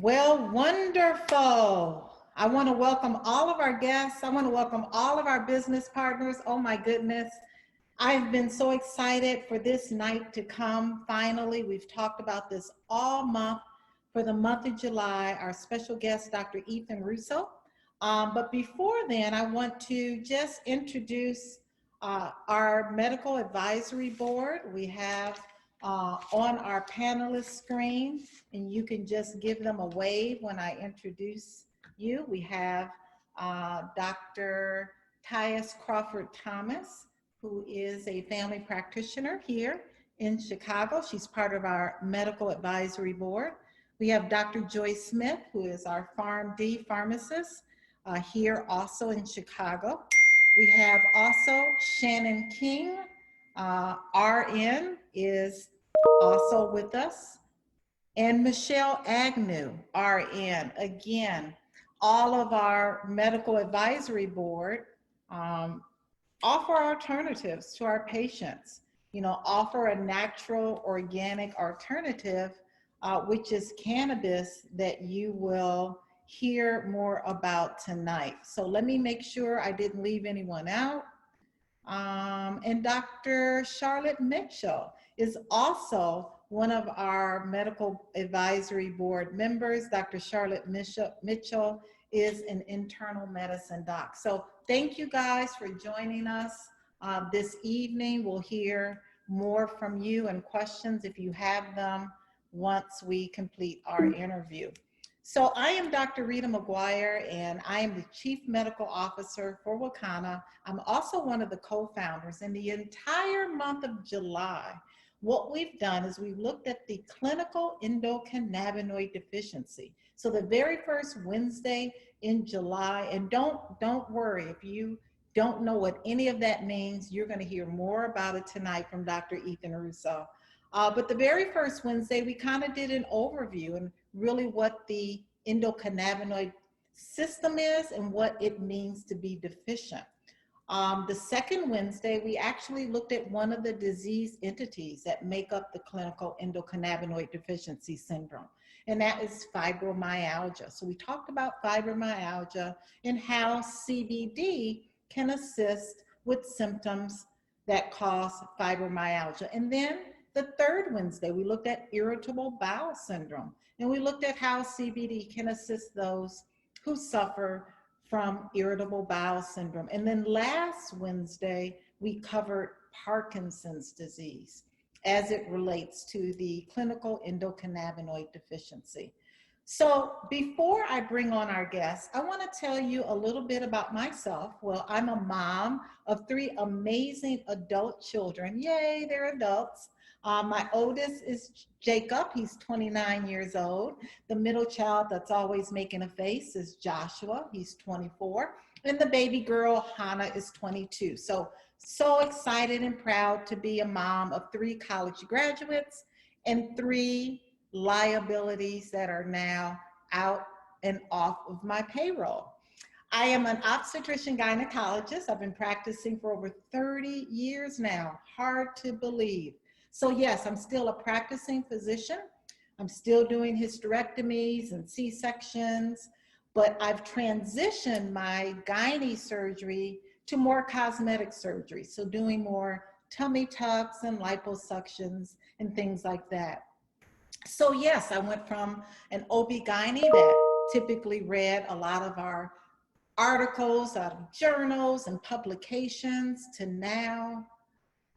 Well, wonderful. I want to welcome all of our guests. I want to welcome all of our business partners. Oh my goodness. I've been so excited for this night to come. Finally, we've talked about this all month. For the month of July, our special guest, Dr. Ethan Russo. But before then, I want to just introduce our medical advisory board. We have on our panelist screen, and you can just give them a wave when I introduce you. We have Dr. Tyus Crawford Thomas, who is a family practitioner here in Chicago. She's part of our medical advisory board. We have Dr. Joyce Smith, who is our PharmD pharmacist here also in Chicago. We have also Shannon King, RN, is also with us. And Michelle Agnew, RN. Again, all of our medical advisory board offer alternatives to our patients. You know, offer a natural, organic alternative, which is cannabis, that you will hear more about tonight. So let me make sure I didn't leave anyone out. And Dr. Charlotte Mitchell is also one of our medical advisory board members. Dr. Charlotte Mitchell is an internal medicine doc. So thank you guys for joining us this evening. We'll hear more from you and questions if you have them once we complete our interview. So I am Dr. Rita McGuire, and I am the Chief Medical Officer for Wakana. I'm also one of the co-founders. In the entire month of July, what we've done is we've looked at the clinical endocannabinoid deficiency. So the very first Wednesday in July, and don't worry, if you don't know what any of that means, you're going to hear more about it tonight from Dr. Ethan Russo. But the very first Wednesday, we kind of did an overview and really what the endocannabinoid system is and what it means to be deficient. The second Wednesday, we actually looked at one of the disease entities that make up the clinical endocannabinoid deficiency syndrome, and that is fibromyalgia. So we talked about fibromyalgia and how CBD can assist with symptoms that cause fibromyalgia. And then the third Wednesday, we looked at irritable bowel syndrome, and we looked at how CBD can assist those who suffer from irritable bowel syndrome. And then last Wednesday, we covered Parkinson's disease as it relates to the clinical endocannabinoid deficiency. So before I bring on our guests, I want to tell you a little bit about myself. Well, I'm a mom of 3 amazing adult children. Yay, they're adults. My oldest is Jacob, he's 29 years old. The middle child that's always making a face is Joshua, he's 24. And the baby girl, Hannah, is 22. So excited and proud to be a mom of 3 college graduates and 3 liabilities that are now out and off of my payroll. I am an obstetrician gynecologist. I've been practicing for over 30 years now, hard to believe. So yes, I'm still a practicing physician. I'm still doing hysterectomies and C-sections, but I've transitioned my gyne surgery to more cosmetic surgery. So doing more tummy tucks and liposuctions and things like that. So yes, I went from an OB-GYN that typically read a lot of our articles out of journals and publications to now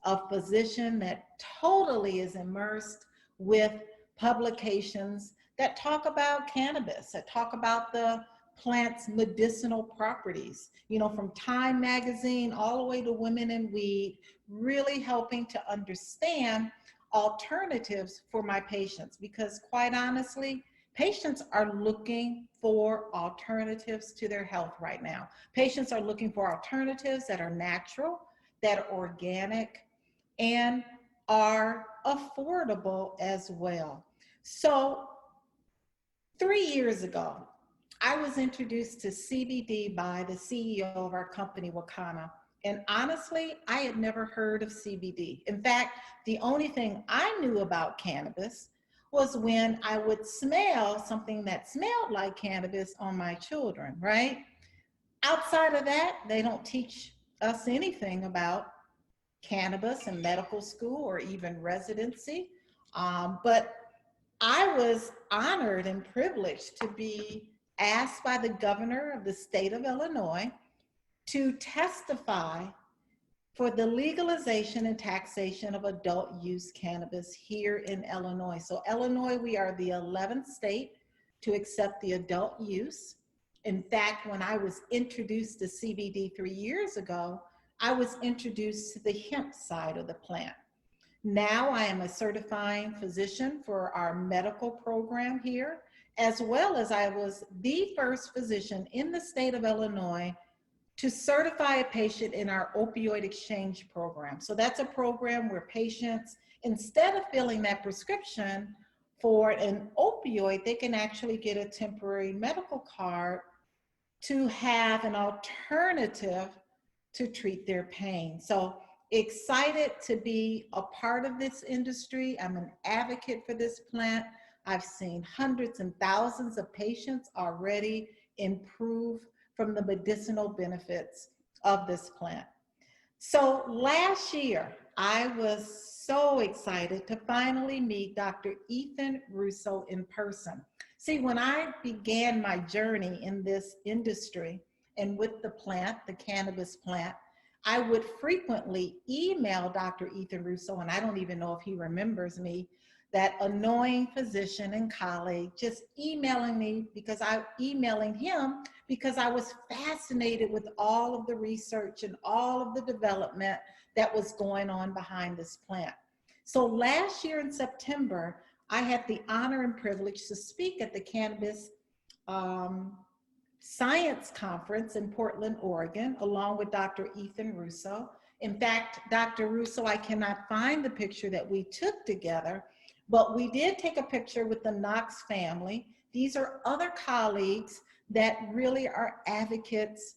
a physician that totally is immersed with publications that talk about cannabis, that talk about the plant's medicinal properties, you know, from Time magazine all the way to Women in Weed, really helping to understand alternatives for my patients, because quite honestly, patients are looking for alternatives to their health right now. Patients are looking for alternatives that are natural, that are organic, and are affordable as well. So 3 years ago, I was introduced to CBD by the CEO of our company, Wakana. And honestly, I had never heard of CBD. In fact, the only thing I knew about cannabis was when I would smell something that smelled like cannabis on my children, right? Outside of that, they don't teach us anything about cannabis in medical school or even residency. But I was honored and privileged to be asked by the governor of the state of Illinois to testify for the legalization and taxation of adult use cannabis here in Illinois. So Illinois, we are the 11th state to accept the adult use. In fact, when I was introduced to CBD 3 years ago, I was introduced to the hemp side of the plant. Now I am a certifying physician for our medical program here, as well as I was the first physician in the state of Illinois to certify a patient in our opioid exchange program. So that's a program where patients, instead of filling that prescription for an opioid, they can actually get a temporary medical card to have an alternative to treat their pain. So excited to be a part of this industry. I'm an advocate for this plant. I've seen hundreds and thousands of patients already improve from the medicinal benefits of this plant. So last year, I was so excited to finally meet Dr. Ethan Russo in person. See, when I began my journey in this industry and with the plant, the cannabis plant, I would frequently email Dr. Ethan Russo, and I don't even know if he remembers me, that annoying physician and colleague, just emailing me because emailing him because I was fascinated with all of the research and all of the development that was going on behind this plant. So last year in September, I had the honor and privilege to speak at the Cannabis Science Conference in Portland, Oregon, along with Dr. Ethan Russo. In fact, Dr. Russo, I cannot find the picture that we took together, but we did take a picture with the Knox family. These are other colleagues that really are advocates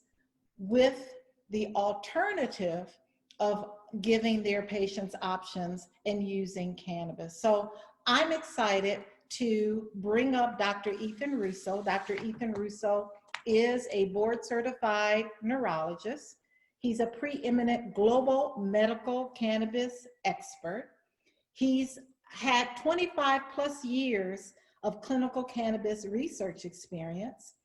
with the alternative of giving their patients options and using cannabis. So I'm excited to bring up Dr. Ethan Russo. Dr. Ethan Russo is a board certified neurologist. He's a preeminent global medical cannabis expert. He's had 25 plus years of clinical cannabis research experience.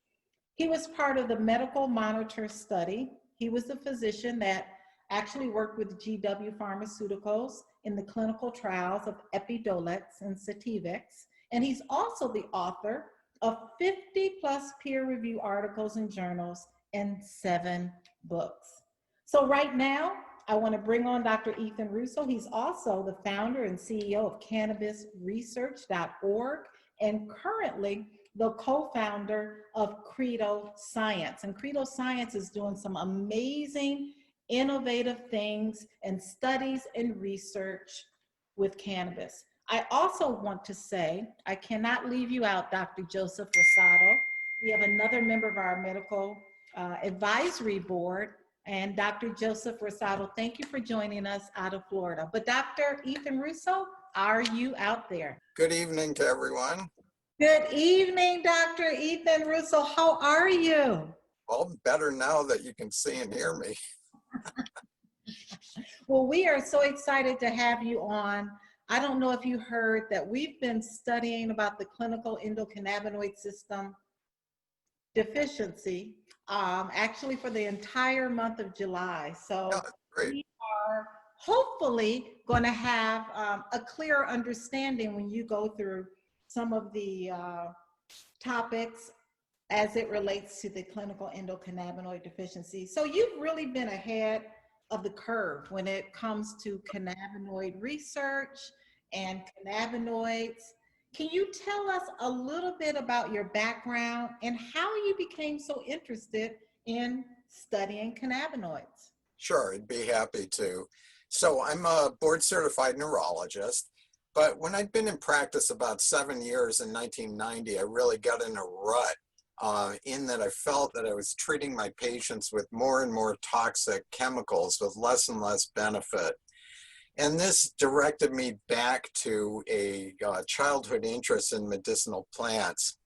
He was part of the medical monitor study. He was the physician that actually worked with GW Pharmaceuticals in the clinical trials of Epidiolex and Sativex. And he's also the author of 50 plus peer review articles in journals and 7 books. So right now, I want to bring on Dr. Ethan Russo. He's also the founder and CEO of cannabisresearch.org and currently the co-founder of Credo Science. And Credo Science is doing some amazing, innovative things and studies and research with cannabis. I also want to say, I cannot leave you out, Dr. Joseph Rosado. We have another member of our medical advisory board, and Dr. Joseph Rosado, thank you for joining us out of Florida. But Dr. Ethan Russo, are you out there? Good evening to everyone. Good evening, Dr. Ethan Russo. How are you? Well, better now that you can see and hear me. Well, we are so excited to have you on. I don't know if you heard that we've been studying about the clinical endocannabinoid system deficiency, actually for the entire month of July. So we are hopefully going to have a clearer understanding when you go through some of the topics as it relates to the clinical endocannabinoid deficiency. So you've really been ahead of the curve when it comes to cannabinoid research and cannabinoids. Can you tell us a little bit about your background and how you became so interested in studying cannabinoids? Sure, I'd be happy to. So I'm a board certified neurologist, but when I'd been in practice about 7 years in 1990, I really got in a rut in that I felt that I was treating my patients with more and more toxic chemicals with less and less benefit. And this directed me back to a childhood interest in medicinal plants.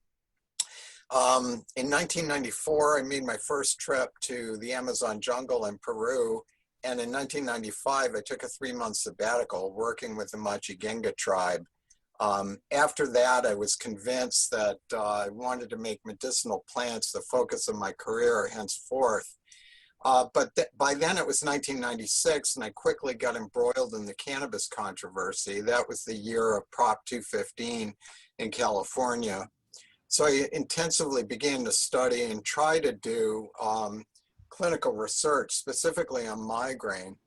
In 1994, I made my first trip to the Amazon jungle in Peru. And in 1995, I took a 3-month sabbatical working with the Machigenga tribe. After that, I was convinced that I wanted to make medicinal plants the focus of my career henceforth. But by then it was 1996, and I quickly got embroiled in the cannabis controversy. That was the year of Prop 215 in California. So I intensively began to study and try to do clinical research, specifically on migraine.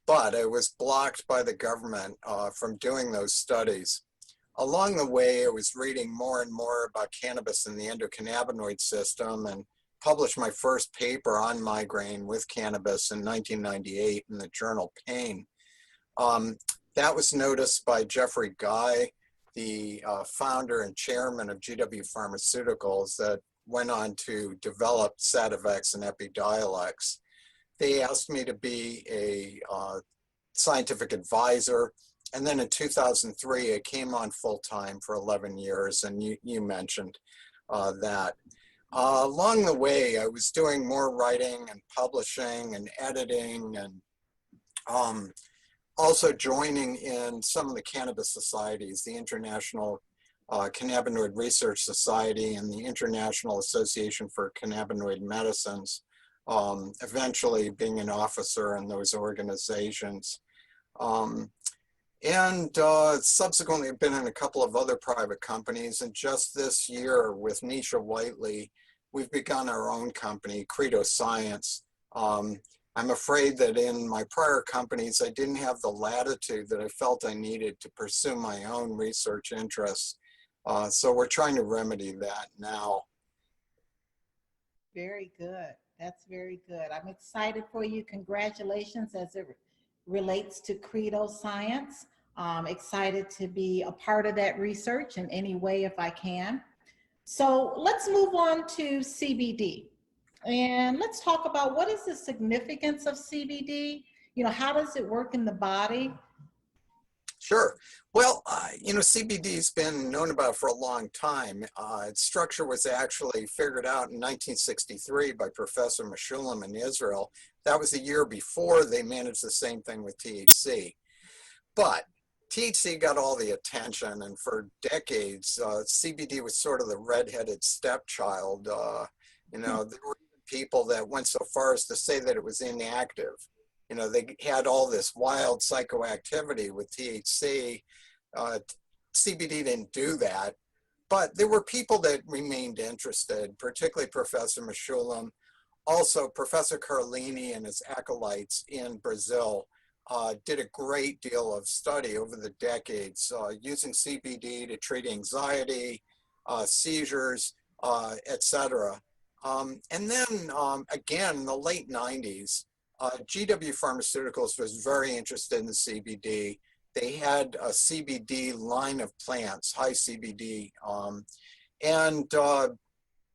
But I was blocked by the government from doing those studies. Along the way, I was reading more and more about cannabis and the endocannabinoid system, and published my first paper on migraine with cannabis in 1998 in the journal Pain. That was noticed by Jeffrey Guy, the founder and chairman of GW Pharmaceuticals, that went on to develop Sativex and Epidiolex. They asked me to be a scientific advisor. And then in 2003, I came on full-time for 11 years, and you mentioned that. Along the way, I was doing more writing and publishing and editing, and also joining in some of the cannabis societies, the International Cannabinoid Research Society and the International Association for Cannabinoid Medicines, eventually being an officer in those organizations. And subsequently, I've been in a couple of other private companies. And just this year with Nisha Whiteley, we've begun our own company, Credo Science. I'm afraid that in my prior companies, I didn't have the latitude that I felt I needed to pursue my own research interests. So we're trying to remedy that now. Very good. That's very good. I'm excited for you. Congratulations as it relates to Credo Science. Excited to be a part of that research in any way if I can. So let's move on to CBD. And let's talk about what is the significance of CBD? You know, how does it work in the body? Sure. Well, CBD has been known about for a long time. Its structure was actually figured out in 1963 by Professor Meshulam in Israel. That was the year before they managed the same thing with THC. But THC got all the attention, and for decades, CBD was sort of the redheaded stepchild. There were people that went so far as to say that it was inactive. They had all this wild psychoactivity with THC. CBD didn't do that, but there were people that remained interested, particularly Professor Meshulam. Also, Professor Carlini and his acolytes in Brazil did a great deal of study over the decades using CBD to treat anxiety, seizures, etc. And then again, in the late 90s, GW Pharmaceuticals was very interested in the CBD. They had a CBD line of plants, high CBD, and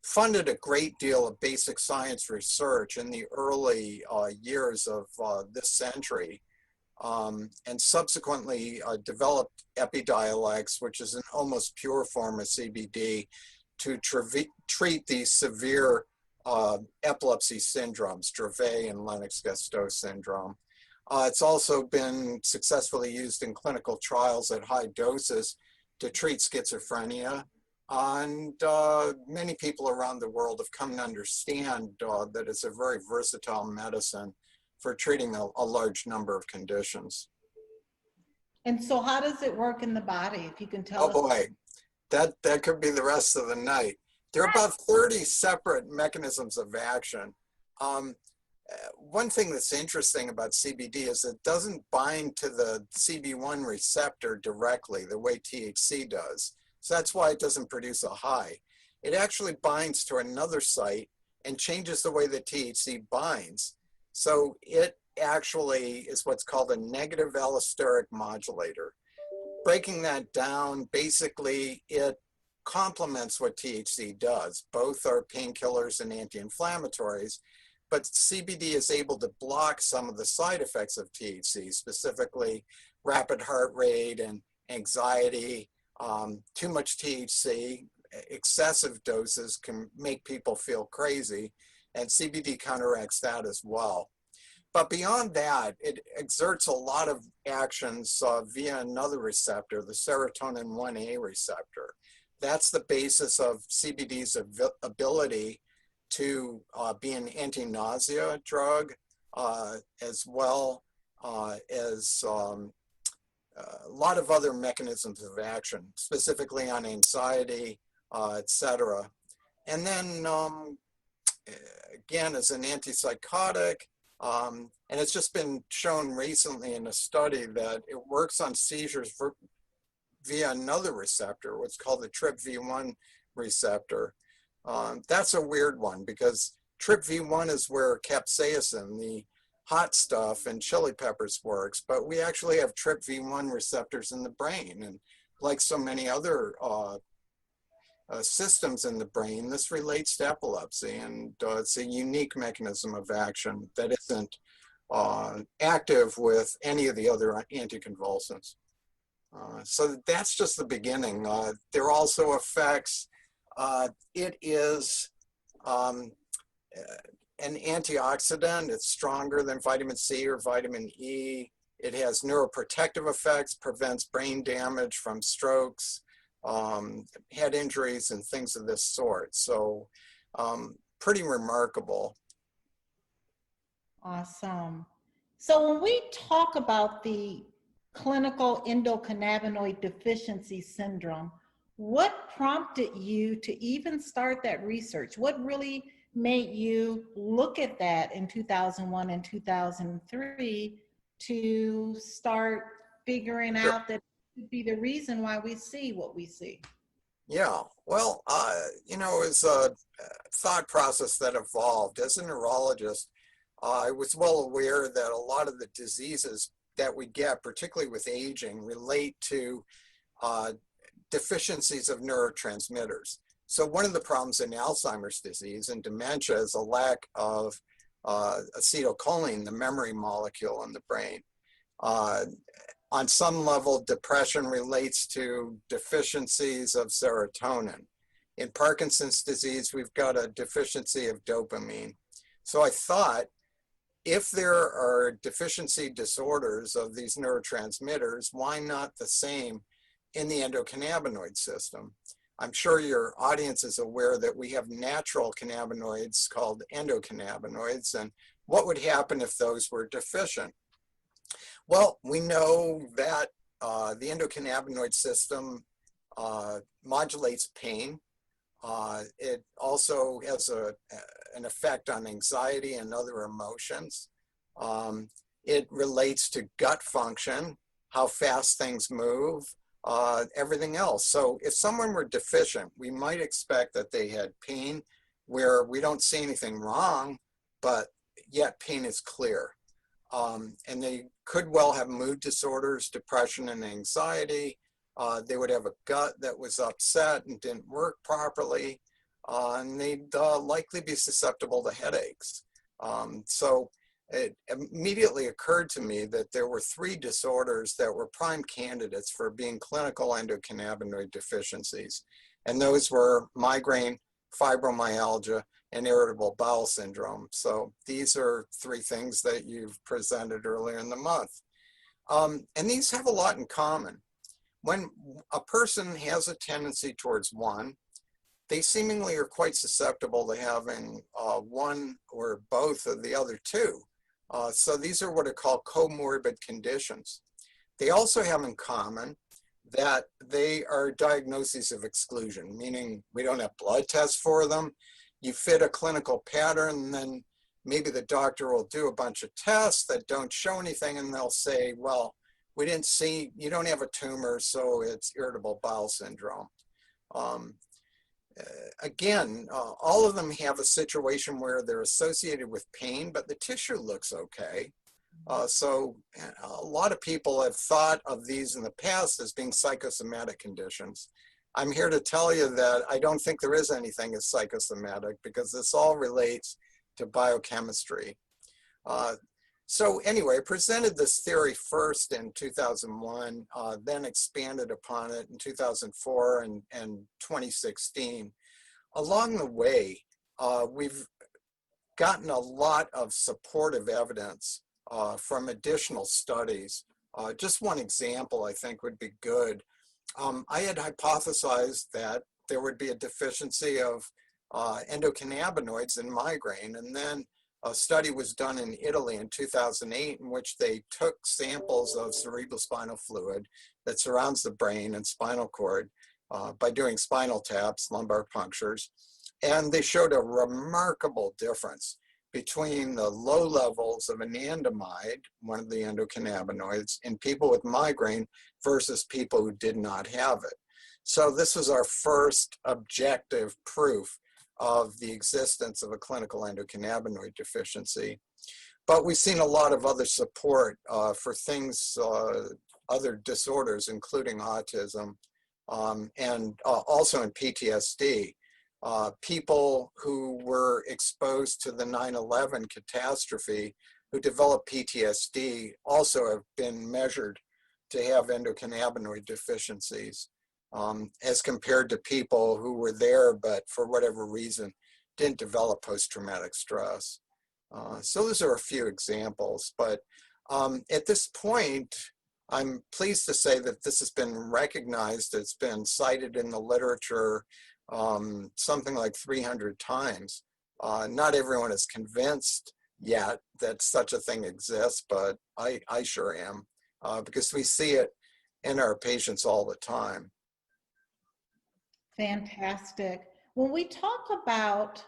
funded a great deal of basic science research in the early years of this century, and subsequently developed Epidiolex, which is an almost pure form of CBD, to treat these severe epilepsy syndromes, Dravet and Lennox-Gastaut syndrome. It's also been successfully used in clinical trials at high doses to treat schizophrenia. And many people around the world have come to understand that it's a very versatile medicine for treating a large number of conditions. And so how does it work in the body, if you can tell us? Oh boy, that could be the rest of the night. There are about 30 separate mechanisms of action. One thing that's interesting about CBD is it doesn't bind to the CB1 receptor directly the way THC does. So that's why it doesn't produce a high. It actually binds to another site and changes the way that THC binds. So it actually is what's called a negative allosteric modulator. Breaking that down, basically it complements what THC does. Both are painkillers and anti-inflammatories, but CBD is able to block some of the side effects of THC, specifically rapid heart rate and anxiety. Too much THC, excessive doses can make people feel crazy, and CBD counteracts that as well. But beyond that, it exerts a lot of actions via another receptor, the serotonin 1A receptor. That's the basis of CBD's ability to be an anti-nausea drug, as well as a lot of other mechanisms of action, specifically on anxiety, etc. And then again, as an antipsychotic, and it's just been shown recently in a study that it works on seizures via another receptor, what's called the TRPV1 receptor. That's a weird one because TRPV1 is where capsaicin, the hot stuff in chili peppers, works, but we actually have TRPV1 receptors in the brain. And like so many other systems in the brain, this relates to epilepsy, and it's a unique mechanism of action that isn't active with any of the other anticonvulsants. So that's just the beginning. There are also effects. It is an antioxidant. It's stronger than vitamin C or vitamin E. It has neuroprotective effects, prevents brain damage from strokes, head injuries, and things of this sort. So pretty remarkable. Awesome. So when we talk about the clinical endocannabinoid deficiency syndrome, what prompted you to even start that research? What really made you look at that in 2001 and 2003 to start figuring Sure. out that it could be the reason why we see what we see? Yeah, well, you know, it's a thought process that evolved. As a neurologist, I was well aware that a lot of the diseases that we get, particularly with aging, relate to deficiencies of neurotransmitters. So one of the problems in Alzheimer's disease and dementia is a lack of acetylcholine, the memory molecule in the brain. On some level, depression relates to deficiencies of serotonin. In Parkinson's disease, we've got a deficiency of dopamine. So I thought, if there are deficiency disorders of these neurotransmitters, why not the same in the endocannabinoid system? I'm sure your audience is aware that we have natural cannabinoids called endocannabinoids, and what would happen if those were deficient? Well, we know that the endocannabinoid system modulates pain. It also has an effect on anxiety and other emotions. It relates to gut function, how fast things move, everything else. So if someone were deficient, we might expect that they had pain where we don't see anything wrong, but yet pain is clear. And they could well have mood disorders, depression, and anxiety. They would have a gut that was upset and didn't work properly, and they'd likely be susceptible to headaches. So it immediately occurred to me that there were 3 disorders that were prime candidates for being clinical endocannabinoid deficiencies. And those were migraine, fibromyalgia, and irritable bowel syndrome. So these are 3 things that you've presented earlier in the month. And these have a lot in common. When a person has a tendency towards one, they seemingly are quite susceptible to having one or both of the other 2. So these are what are called comorbid conditions. They also have in common that they are diagnoses of exclusion, meaning we don't have blood tests for them. You fit a clinical pattern, and then maybe the doctor will do a bunch of tests that don't show anything, and they'll say, well, we didn't see, you don't have a tumor, so it's irritable bowel syndrome. Again, all of them have a situation where they're associated with pain, but the tissue looks okay. So a lot of people have thought of these in the past as being psychosomatic conditions. I'm here to tell you that I don't think there is anything as psychosomatic, because this all relates to biochemistry. So anyway, I presented this theory first in 2001, then expanded upon it in 2004 and 2016. Along the way, we've gotten a lot of supportive evidence from additional studies. Just one example I think would be good. I had hypothesized that there would be a deficiency of endocannabinoids in migraine, and then a study was done in Italy in 2008 in which they took samples of cerebrospinal fluid that surrounds the brain and spinal cord by doing spinal taps, lumbar punctures, and they showed a remarkable difference between the low levels of anandamide, one of the endocannabinoids, in people with migraine versus people who did not have it. So this was our first objective proof of the existence of a clinical endocannabinoid deficiency. But we've seen a lot of other support for things, other disorders, including autism, and also in PTSD. People who were exposed to the 9/11 catastrophe who developed PTSD also have been measured to have endocannabinoid deficiencies, as compared to people who were there but for whatever reason didn't develop post-traumatic stress. So those are a few examples, but at this point, I'm pleased to say that this has been recognized. It's been cited in the literature something like 300 times. Not everyone is convinced yet that such a thing exists, but I sure am, because we see it in our patients all the time. Fantastic. When we talk about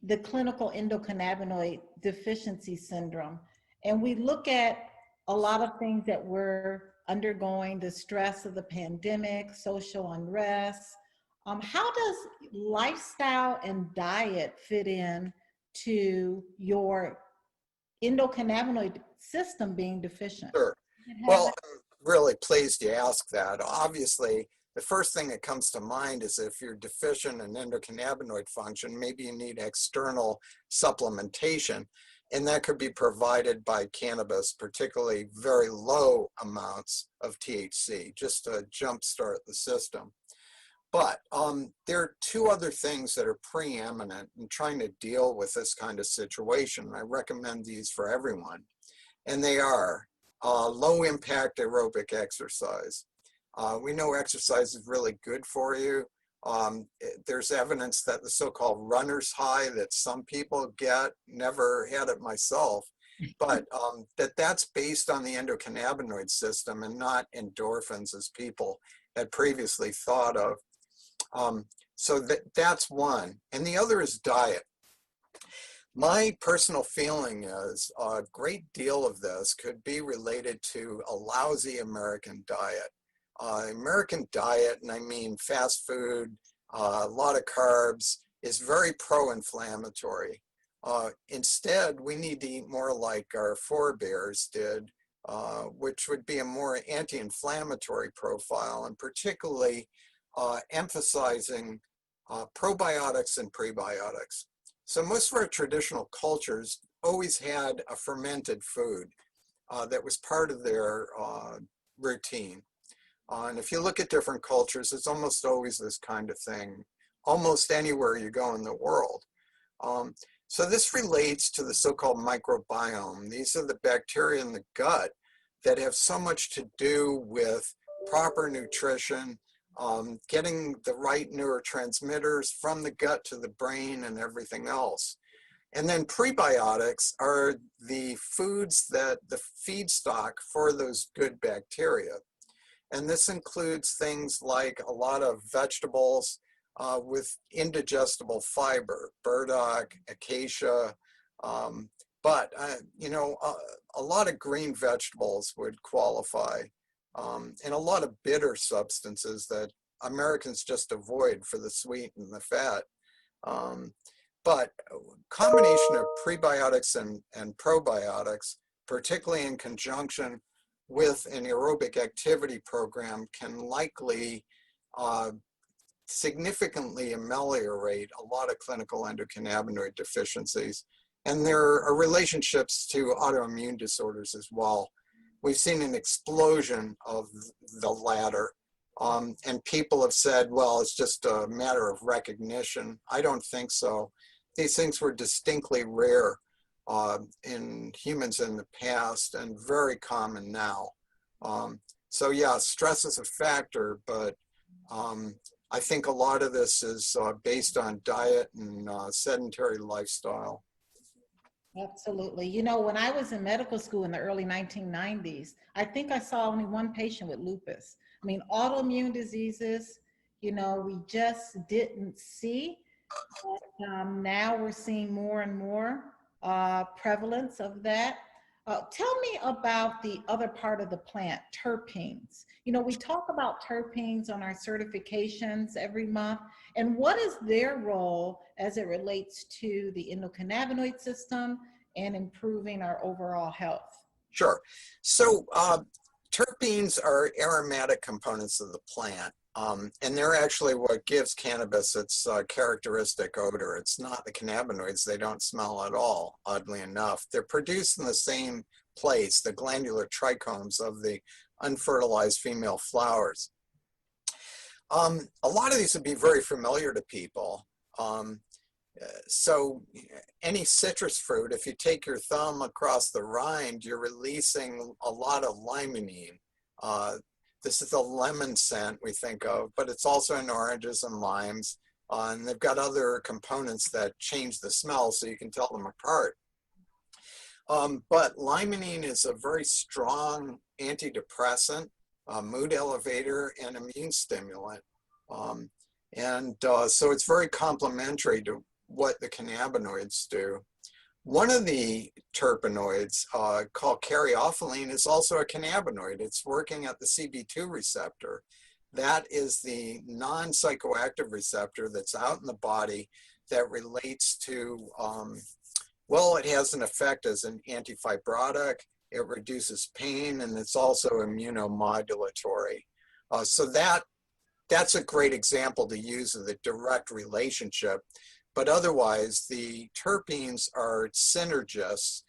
the clinical endocannabinoid deficiency syndrome, and we look at a lot of things that we're undergoing, the stress of the pandemic, social unrest, how does lifestyle and diet fit in to your endocannabinoid system being deficient? Sure. Well, I'm really pleased you asked that. Obviously, the first thing that comes to mind is if you're deficient in endocannabinoid function, maybe you need external supplementation, and that could be provided by cannabis, particularly very low amounts of THC, just to jumpstart the system. But there are two other things that are preeminent in trying to deal with this kind of situation. I recommend these for everyone, and they are low impact aerobic exercise. We know exercise is really good for you. There's evidence that the so-called runner's high that some people get, never had it myself, but that's based on the endocannabinoid system and not endorphins as people had previously thought of. So that's one. And the other is diet. My personal feeling is a great deal of this could be related to a lousy American diet. American diet, and I mean fast food, a lot of carbs, is very pro-inflammatory. Instead, we need to eat more like our forebears did, which would be a more anti-inflammatory profile, and particularly emphasizing probiotics and prebiotics. So most of our traditional cultures always had a fermented food that was part of their routine. And if you look at different cultures, it's almost always this kind of thing, almost anywhere you go in the world. So this relates to the so-called microbiome. These are the bacteria in the gut that have so much to do with proper nutrition, getting the right neurotransmitters from the gut to the brain and everything else. And then prebiotics are the foods that the feedstock for those good bacteria. And this includes things like a lot of vegetables with indigestible fiber, burdock, acacia, but a lot of green vegetables would qualify, and a lot of bitter substances that Americans just avoid for the sweet and the fat. But combination of prebiotics and probiotics, particularly in conjunction with an aerobic activity program, can likely significantly ameliorate a lot of clinical endocannabinoid deficiencies. And there are relationships to autoimmune disorders as well. We've seen an explosion of the latter. And people have said, well, it's just a matter of recognition. I don't think so. These things were distinctly rare in humans in the past and very common now. So yeah, stress is a factor, but I think a lot of this is based on diet and sedentary lifestyle. Absolutely. You know, when I was in medical school in the early 1990s, I think I saw only one patient with lupus. I mean, autoimmune diseases, you know, we just didn't see. Now we're seeing more and more prevalence of that. Tell me about the other part of the plant, terpenes. You know, we talk about terpenes on our certifications every month, and what is their role as it relates to the endocannabinoid system and improving our overall health? Sure. So terpenes are aromatic components of the plant. And they're actually what gives cannabis its characteristic odor. It's not the cannabinoids. They don't smell at all, oddly enough. They're produced in the same place, the glandular trichomes of the unfertilized female flowers. A lot of these would be very familiar to people. So any citrus fruit, if you take your thumb across the rind, you're releasing a lot of limonene. This is the lemon scent we think of, but it's also in oranges and limes. And they've got other components that change the smell so you can tell them apart. But limonene is a very strong antidepressant, mood elevator, and immune stimulant. So it's very complementary to what the cannabinoids do. One of the terpenoids called caryophyllene is also a cannabinoid. It's working at the CB2 receptor. That is the non-psychoactive receptor that's out in the body that relates to, well, it has an effect as an antifibrotic, it reduces pain, and it's also immunomodulatory. So that's a great example to use of the direct relationship. But otherwise, the terpenes are synergists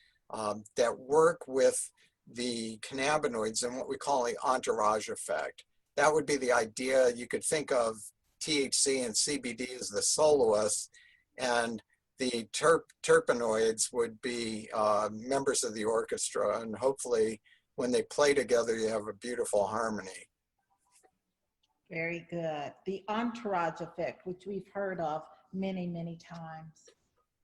that work with the cannabinoids in what we call the entourage effect. That would be the idea. You could think of THC and CBD as the soloists, and the terpenoids would be members of the orchestra. And hopefully, when they play together, you have a beautiful harmony. Very good. The entourage effect, which we've heard of many, many times.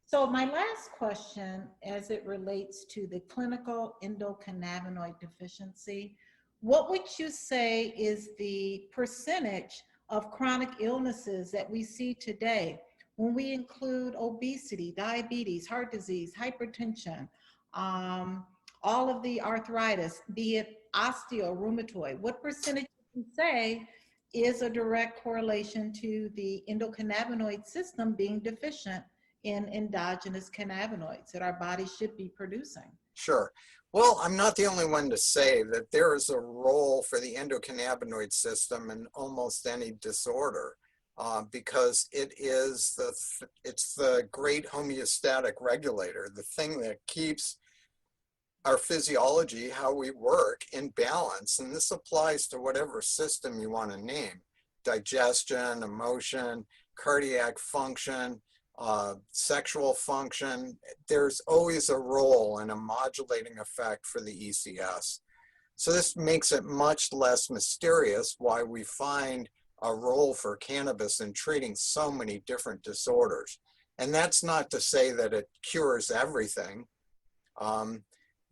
So my last question, as it relates to the clinical endocannabinoid deficiency, what would you say is the percentage of chronic illnesses that we see today when we include obesity, diabetes, heart disease, hypertension, all of the arthritis, be it osteo, rheumatoid? What percentage would you say is a direct correlation to the endocannabinoid system being deficient in endogenous cannabinoids that our body should be producing? Sure. Well, I'm not the only one to say that there is a role for the endocannabinoid system in almost any disorder because it's the great homeostatic regulator, the thing that keeps our physiology, how we work, in balance. And this applies to whatever system you want to name: digestion, emotion, cardiac function, sexual function. There's always a role and a modulating effect for the ECS. So this makes it much less mysterious why we find a role for cannabis in treating so many different disorders. And that's not to say that it cures everything.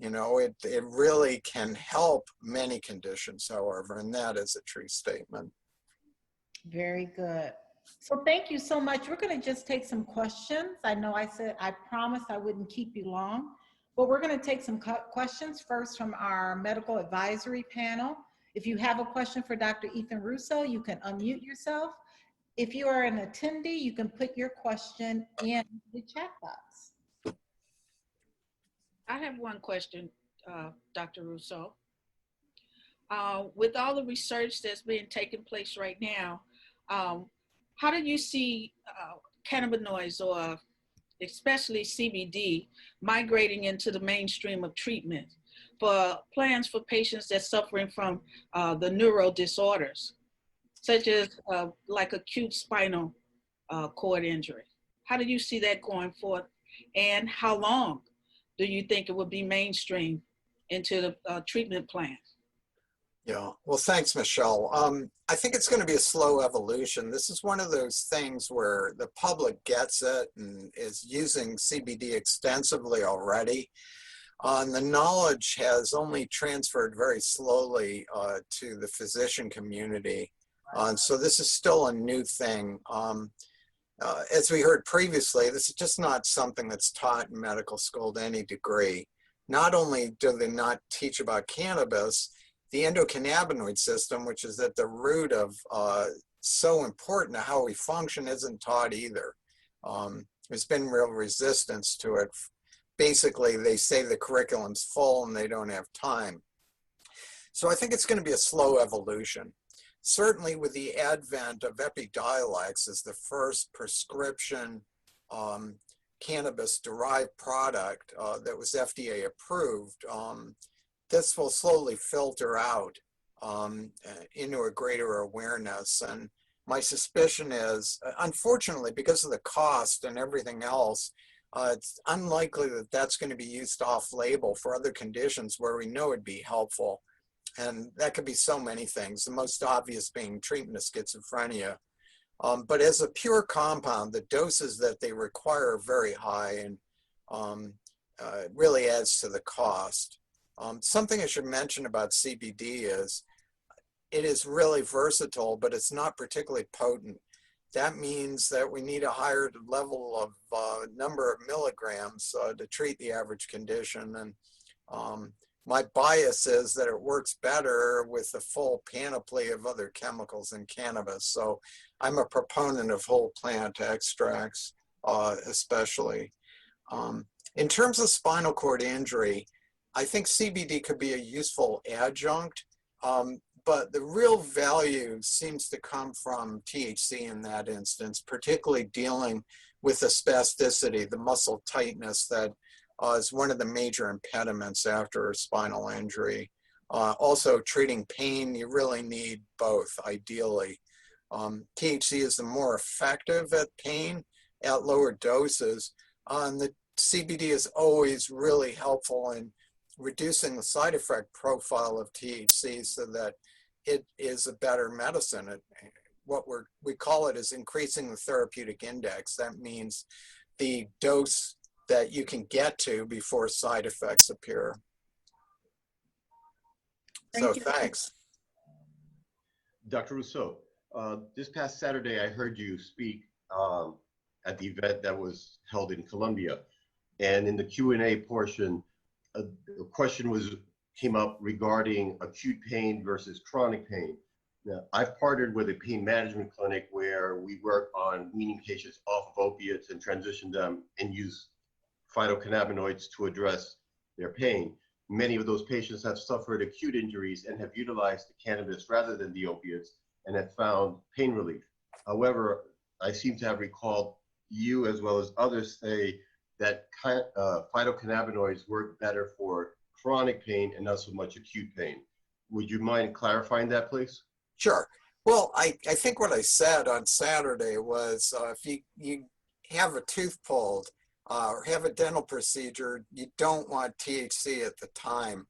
You know, it really can help many conditions, however, and that is a true statement. Very good. So thank you so much. We're going to just take some questions. I know I said I promised I wouldn't keep you long, but we're going to take some questions first from our medical advisory panel. If you have a question for Dr. Ethan Russo, you can unmute yourself. If you are an attendee, you can put your question in the chat box. I have one question, Dr. Russo. With all the research that's being taken place right now, how do you see cannabinoids or especially CBD, migrating into the mainstream of treatment for plans for patients that's suffering from the neuro disorders, such as like acute spinal cord injury. How do you see that going forth? And how long do you think it would be mainstream into the treatment plans? Yeah, well, thanks, Michelle. I think it's going to be a slow evolution. This is one of those things where the public gets it and is using CBD extensively already. And the knowledge has only transferred very slowly to the physician community. So this is still a new thing. As we heard previously, this is just not something that's taught in medical school to any degree. Not only do they not teach about cannabis, the endocannabinoid system, which is at the root of so important to how we function, isn't taught either. There's been real resistance to it. Basically, they say the curriculum's full and they don't have time. So I think it's going to be a slow evolution. Certainly with the advent of Epidiolex as the first prescription cannabis-derived product that was FDA approved, this will slowly filter out into a greater awareness. And my suspicion is, unfortunately, because of the cost and everything else, it's unlikely that that's going to be used off-label for other conditions where we know it'd be helpful. And that could be so many things, the most obvious being treatment of schizophrenia. But as a pure compound, the doses that they require are very high and really adds to the cost. Something I should mention about CBD is it is really versatile, but it's not particularly potent. That means that we need a higher level of number of milligrams to treat the average condition. And my bias is that it works better with the full panoply of other chemicals in cannabis. So I'm a proponent of whole plant extracts, especially. In terms of spinal cord injury, I think CBD could be a useful adjunct, but the real value seems to come from THC in that instance, particularly dealing with the spasticity, the muscle tightness that is one of the major impediments after a spinal injury. Also treating pain, you really need both, ideally. THC is the more effective at pain at lower doses, and the CBD is always really helpful in reducing the side effect profile of THC so that it is a better medicine. What we call it is increasing the therapeutic index. That means the dose that you can get to before side effects appear. So thanks. Dr. Rousseau, this past Saturday, I heard you speak at the event that was held in Columbia. And in the Q&A portion, a question came up regarding acute pain versus chronic pain. Now, I've partnered with a pain management clinic where we work on weaning patients off of opiates and transition them and use phytocannabinoids to address their pain. Many of those patients have suffered acute injuries and have utilized the cannabis rather than the opiates and have found pain relief. However, I seem to have recalled you as well as others say that phytocannabinoids work better for chronic pain and not so much acute pain. Would you mind clarifying that, please? Sure. Well, I think what I said on Saturday was if you have a tooth pulled or have a dental procedure, you don't want THC at the time,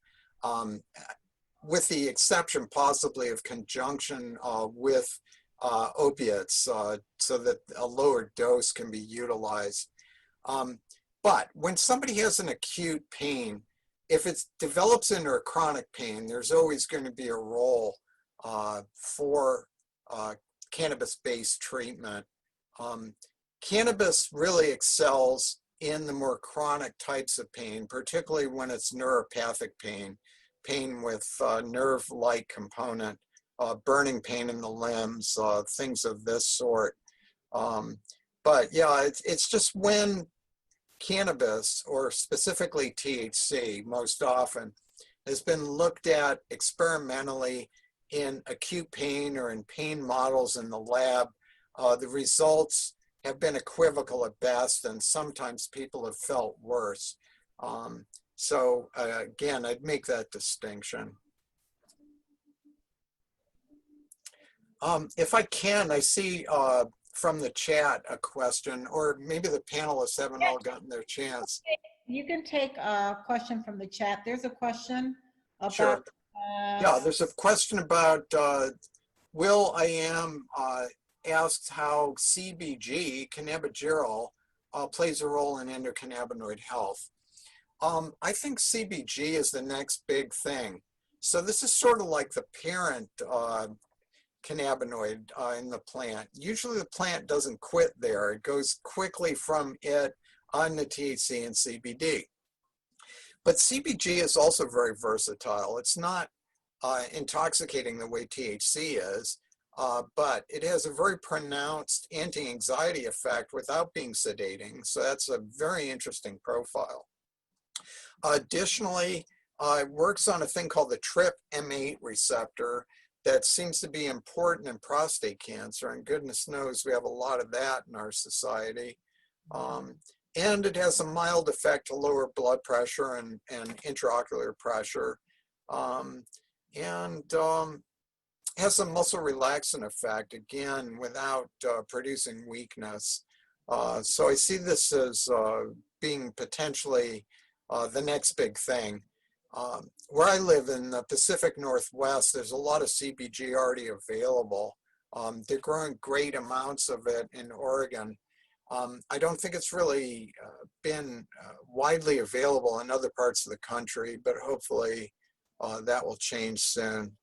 with the exception possibly of conjunction with opiates so that a lower dose can be utilized. But when somebody has an acute pain, if it develops into a chronic pain, there's always going to be a role for cannabis-based treatment. Cannabis really excels in the more chronic types of pain, particularly when it's neuropathic pain, pain with nerve-like component, burning pain in the limbs, things of this sort. But yeah, it's just when cannabis, or specifically THC most often, has been looked at experimentally in acute pain or in pain models in the lab, the results have been equivocal at best, and sometimes people have felt worse. So again, I'd make that distinction. If I can, I see from the chat a question, or maybe the panelists haven't all gotten their chance. You can take a question from the chat. There's a question about. Sure. Yeah, there's a question about Will I am asked how CBG, cannabigerol, plays a role in endocannabinoid health. I think CBG is the next big thing. So this is sort of like the parent cannabinoid in the plant. Usually the plant doesn't quit there. It goes quickly from it on to THC and CBD. But CBG is also very versatile. It's not intoxicating the way THC is, but it has a very pronounced anti-anxiety effect without being sedating. So that's a very interesting profile. Additionally, it works on a thing called the TRPM8 receptor that seems to be important in prostate cancer. And goodness knows we have a lot of that in our society. And it has a mild effect to lower blood pressure and intraocular pressure. And has a muscle relaxant effect, again, without producing weakness. So I see this as being potentially the next big thing. Where I live in the Pacific Northwest, there's a lot of CBG already available. They're growing great amounts of it in Oregon. I don't think it's really been widely available in other parts of the country, but hopefully that will change soon.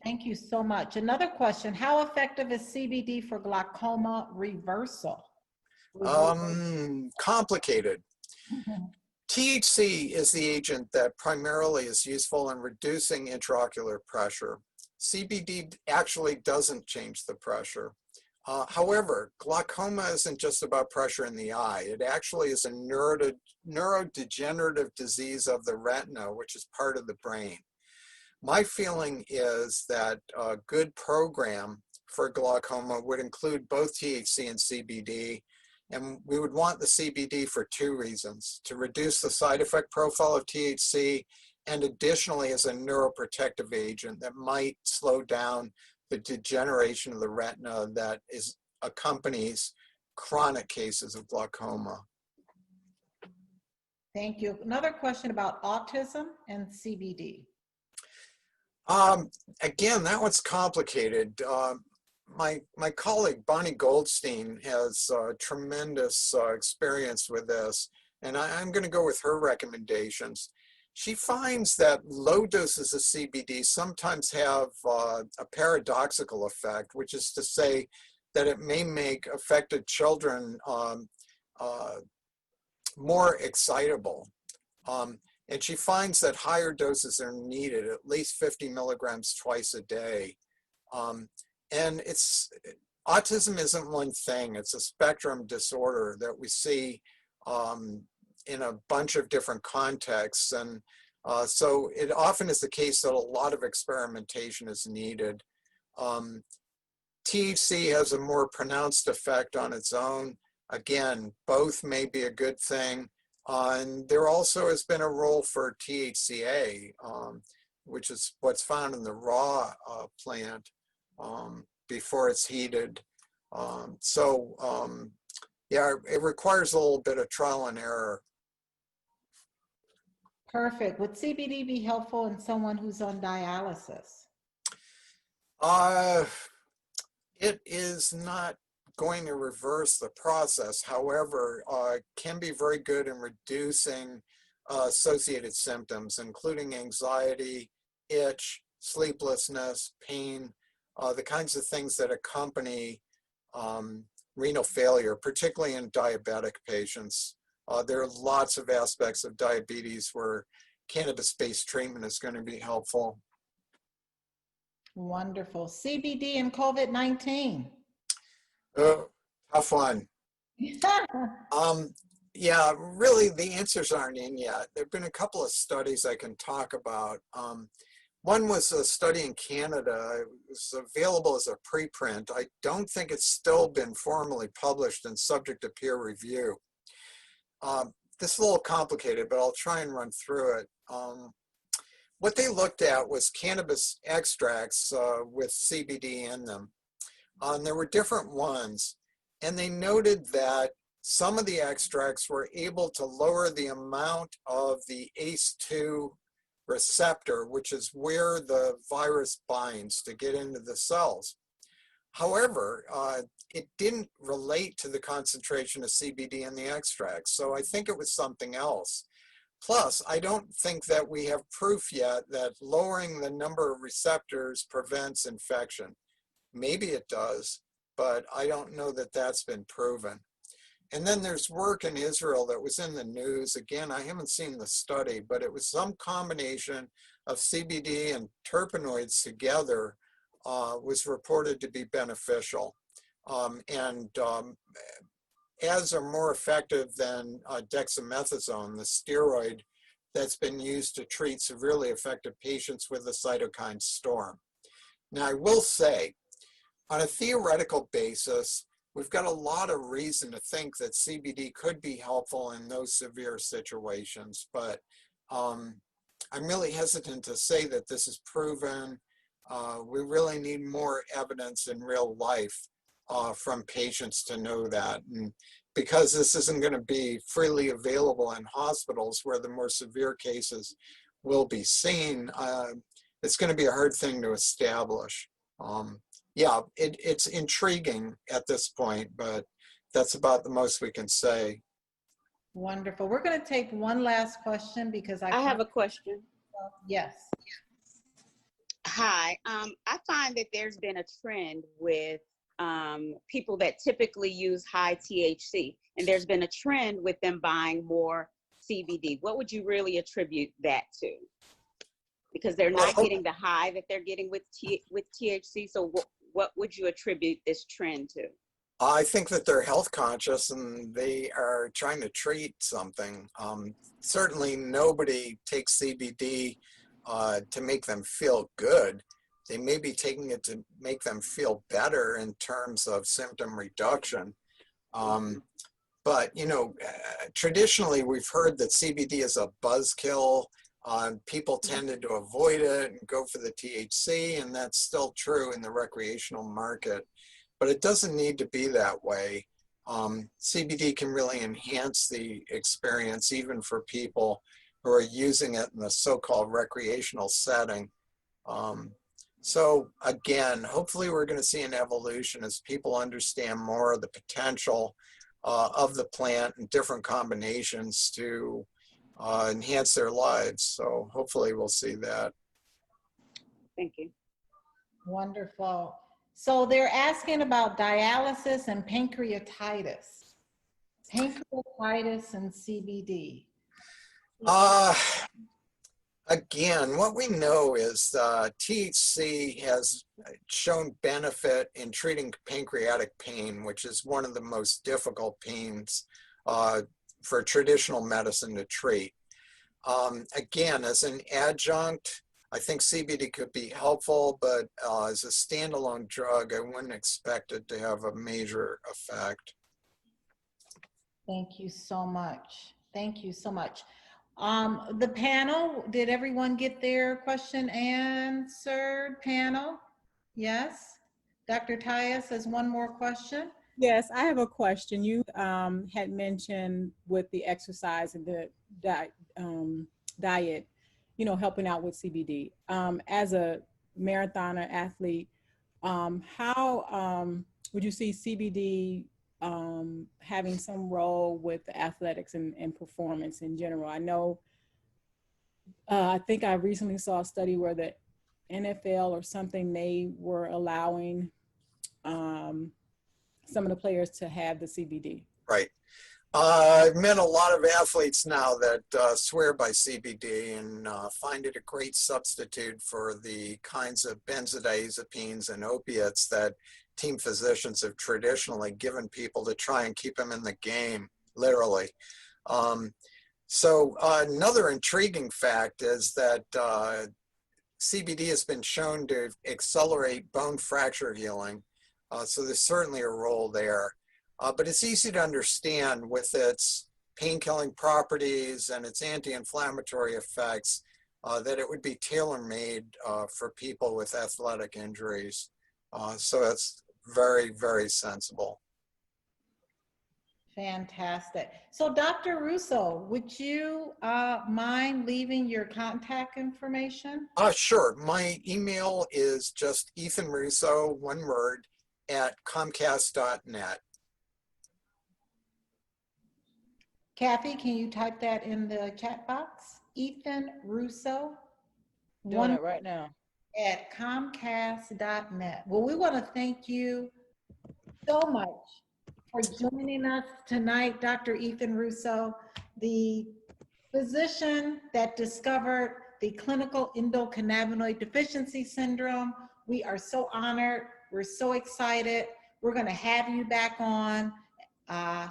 Thank you so much. Another question, how effective is CBD for glaucoma reversal? Complicated. THC is the agent that primarily is useful in reducing intraocular pressure. CBD actually doesn't change the pressure. However, glaucoma isn't just about pressure in the eye. It actually is a neurodegenerative disease of the retina, which is part of the brain. My feeling is that a good program for glaucoma would include both THC and CBD. And we would want the CBD for two reasons: to reduce the side effect profile of THC, and additionally as a neuroprotective agent that might slow down the degeneration of the retina that accompanies chronic cases of glaucoma. Thank you. Another question about autism and CBD. Again, that one's complicated. My colleague Bonnie Goldstein has tremendous experience with this, and I'm going to go with her recommendations. She finds that low doses of CBD sometimes have a paradoxical effect, which is to say that it may make affected children more excitable. And she finds that higher doses are needed, at least 50 milligrams twice a day. And autism isn't one thing, it's a spectrum disorder that we see in a bunch of different contexts. And so it often is the case that a lot of experimentation is needed. THC has a more pronounced effect on its own. Again, both may be a good thing. And there also has been a role for THCA, which is what's found in the raw plant before it's heated. Yeah, it requires a little bit of trial and error. Perfect. Would CBD be helpful in someone who's on dialysis? It is not going to reverse the process. However, it can be very good in reducing associated symptoms, including anxiety, itch, sleeplessness, pain, the kinds of things that accompany renal failure, particularly in diabetic patients. There are lots of aspects of diabetes where cannabis-based treatment is going to be helpful. Wonderful. CBD and COVID-19. Tough one. Yeah, really the answers aren't in yet. There've been a couple of studies I can talk about. One was a study in Canada. It was available as a preprint. I don't think it's still been formally published and subject to peer review. This is a little complicated, but I'll try and run through it. What they looked at was cannabis extracts with CBD in them. And there were different ones. And they noted that some of the extracts were able to lower the amount of the ACE2 receptor, which is where the virus binds to get into the cells. However, it didn't relate to the concentration of CBD in the extracts. So I think it was something else. Plus, I don't think that we have proof yet that lowering the number of receptors prevents infection. Maybe it does, but I don't know that that's been proven. And then there's work in Israel that was in the news. Again, I haven't seen the study, but it was some combination of CBD and terpenoids together was reported to be beneficial. As are more effective than dexamethasone, the steroid that's been used to treat severely affected patients with a cytokine storm. Now, I will say, on a theoretical basis, we've got a lot of reason to think that CBD could be helpful in those severe situations, but I'm really hesitant to say that this is proven. We really need more evidence in real life from patients to know that. And because this isn't going to be freely available in hospitals where the more severe cases will be seen, it's going to be a hard thing to establish. Yeah, it's intriguing at this point, but that's about the most we can say. Wonderful. We're going to take one last question because I have a question. Yes. Hi. I find that there's been a trend with people that typically use high THC, and there's been a trend with them buying more CBD. What would you really attribute that to? Because they're not getting the high that they're getting with THC. So what would you attribute this trend to? I think that they're health conscious and they are trying to treat something. Certainly nobody takes CBD to make them feel good. They may be taking it to make them feel better in terms of symptom reduction. But, you know, traditionally we've heard that CBD is a buzzkill. People tended to avoid it and go for the THC, and that's still true in the recreational market. But it doesn't need to be that way. CBD can really enhance the experience even for people who are using it in the so-called recreational setting. So again, hopefully we're going to see an evolution as people understand more of the potential of the plant and different combinations to enhance their lives. So hopefully we'll see that. Thank you. Wonderful. So they're asking about dialysis and pancreatitis. Pancreatitis and CBD. Again, what we know is THC has shown benefit in treating pancreatic pain, which is one of the most difficult pains for traditional medicine to treat. Again, as an adjunct, I think CBD could be helpful, but as a standalone drug, I wouldn't expect it to have a major effect. Thank you so much. Thank you so much. The panel, did everyone get their question answered? Panel? Yes? Dr. Tyus has one more question. Yes, I have a question. You had mentioned with the exercise and the diet, you know, helping out with CBD. As a marathoner athlete, how would you see CBD having some role with the athletics and performance in general? I know, I think I recently saw a study where the NFL or something, they were allowing some of the players to have the CBD. Right. I've met a lot of athletes now that swear by CBD and find it a great substitute for the kinds of benzodiazepines and opiates that team physicians have traditionally given people to try and keep them in the game, literally. So another intriguing fact is that CBD has been shown to accelerate bone fracture healing. So there's certainly a role there. But it's easy to understand with its pain-killing properties and its anti-inflammatory effects that it would be tailor-made for people with athletic injuries. So it's very, very sensible. Fantastic. So Dr. Russo, would you mind leaving your contact information? Sure. My email is just Ethan Russo, one word, at comcast.net. Kathy, can you type that in the chat box? Ethan Russo, Doing it right now. at comcast.net. Well, we want to thank you so much for joining us tonight, Dr. Ethan Russo, the physician that discovered the clinical endocannabinoid deficiency syndrome. We are so honored. We're so excited. We're going to have you back on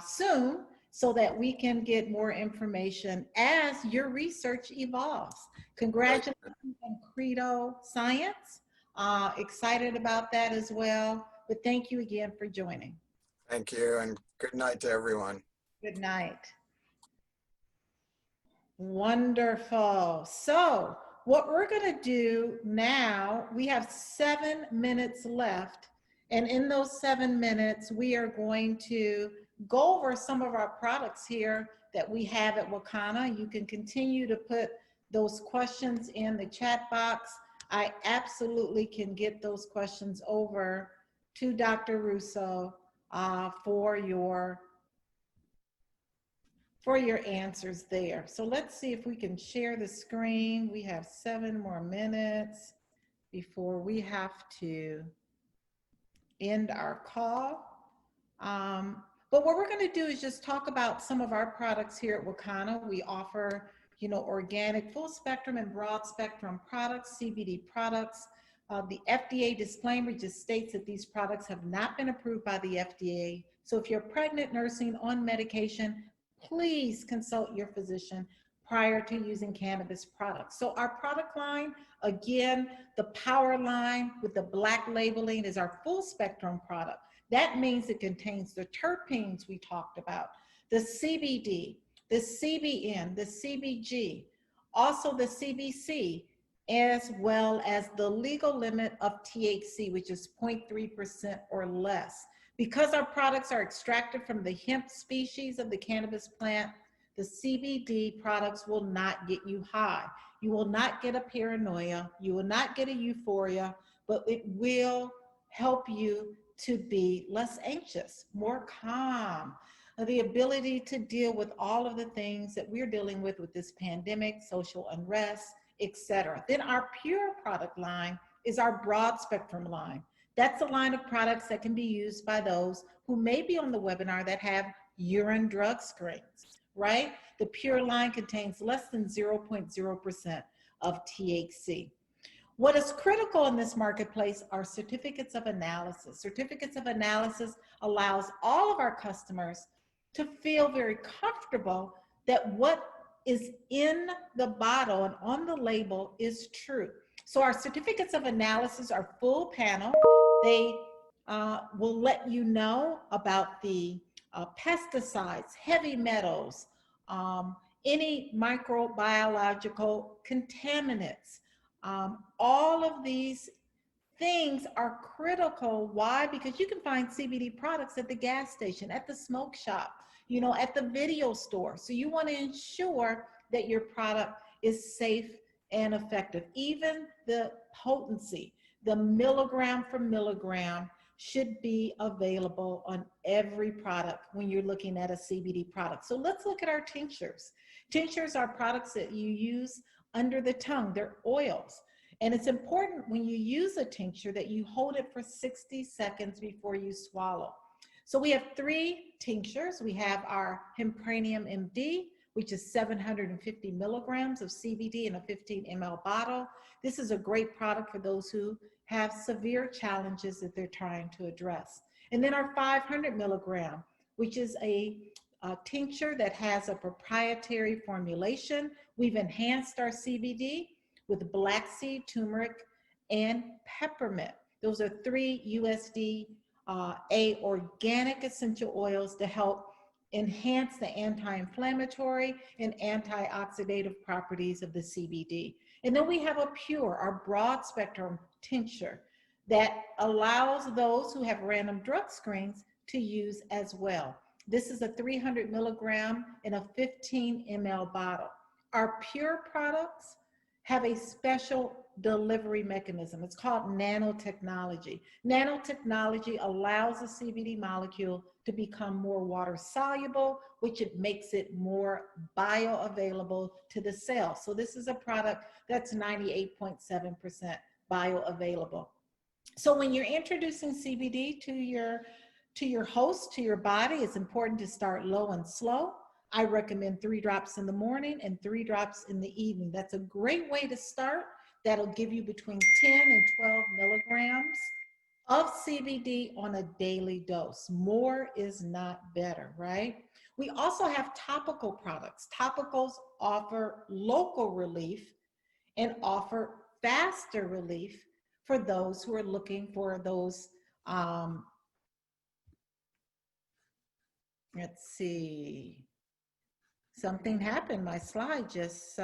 soon so that we can get more information as your research evolves. Congratulations on Credo Science. Excited about that as well. But thank you again for joining. Thank you, and good night to everyone. Good night. Wonderful. So what we're going to do now, we have 7 minutes left. And in those 7 minutes, we are going to go over some of our products here that we have at Wakana. You can continue to put those questions in the chat box. I absolutely can get those questions over to Dr. Russo for your answers there. So let's see if we can share the screen. We have 7 more minutes before we have to end our call. But what we're going to do is just talk about some of our products here at Wakana. We offer, organic, full spectrum and broad spectrum products, CBD products. The FDA disclaimer just states that these products have not been approved by the FDA. So if you're pregnant, nursing, on medication, please consult your physician prior to using cannabis products. So our product line, again, the power line with the black labeling is our full spectrum product. That means it contains the terpenes we talked about, the CBD, the CBN, the CBG, also the CBC, as well as the legal limit of THC, which is 0.3% or less. Because our products are extracted from the hemp species of the cannabis plant, the CBD products will not get you high. You will not get a paranoia. You will not get a euphoria, but it will help you to be less anxious, more calm, the ability to deal with all of the things that we're dealing with this pandemic, social unrest, etc. Then our pure product line is our broad spectrum line. That's a line of products that can be used by those who may be on the webinar that have urine drug screens, right? The pure line contains less than 0.0% of THC. What is critical in this marketplace are certificates of analysis. Certificates of analysis allows all of our customers to feel very comfortable that what is in the bottle and on the label is true. So our certificates of analysis are full panel. They will let you know about the pesticides, heavy metals, any microbiological contaminants. All of these things are critical. Why? Because you can find CBD products at the gas station, at the smoke shop, at the video store. So you want to ensure that your product is safe and effective. Even the potency, the milligram for milligram, should be available on every product when you're looking at a CBD product. So let's look at our tinctures. Tinctures are products that you use under the tongue. They're oils. And it's important when you use a tincture that you hold it for 60 seconds before you swallow. So we have 3 tinctures. We have our Hempranium MD, which is 750 milligrams of CBD in a 15 ml bottle. This is a great product for those who have severe challenges that they're trying to address. And then our 500 milligram, which is a tincture that has a proprietary formulation. We've enhanced our CBD with black seed, turmeric, and peppermint. Those are 3 USDA organic essential oils to help enhance the anti-inflammatory and antioxidative properties of the CBD. And then we have a pure, our broad spectrum tincture that allows those who have random drug screens to use as well. This is a 300 milligram in a 15 ml bottle. Our pure products have a special delivery mechanism. It's called nanotechnology. Nanotechnology allows the CBD molecule to become more water soluble, which it makes it more bioavailable to the cell. So this is a product that's 98.7% bioavailable. So when you're introducing CBD to your host, to your body, it's important to start low and slow. I recommend 3 drops in the morning and 3 drops in the evening. That's a great way to start. That'll give you between 10 and 12 milligrams of CBD on a daily dose. More is not better, right? We also have topical products. Topicals offer local relief and offer faster relief for those who are looking for those, let's see, something happened. My slide just,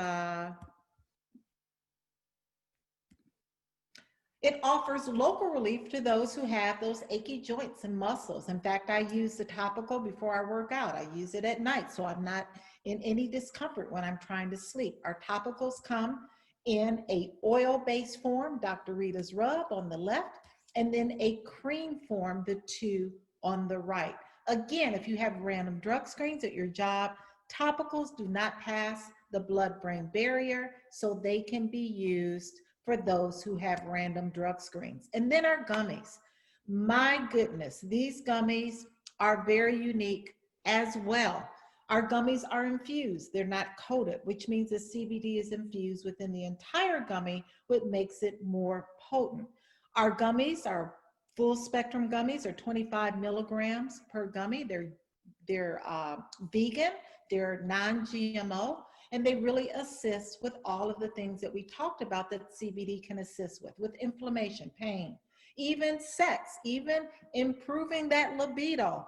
it offers local relief to those who have those achy joints and muscles. In fact, I use the topical before I work out. I use it at night, so I'm not in any discomfort when I'm trying to sleep. Our topicals come in a oil-based form, Dr. Rita's Rub on the left, and then a cream form, the 2 on the right. Again, if you have random drug screens at your job, topicals do not pass the blood-brain barrier, so they can be used for those who have random drug screens. And then our gummies. My goodness, these gummies are very unique as well. Our gummies are infused. They're not coated, which means the CBD is infused within the entire gummy, which makes it more potent. Our gummies, our full spectrum gummies, are 25 milligrams per gummy. They're vegan, they're non-GMO, and they really assist with all of the things that we talked about that CBD can assist with inflammation, pain, even sex, even improving that libido,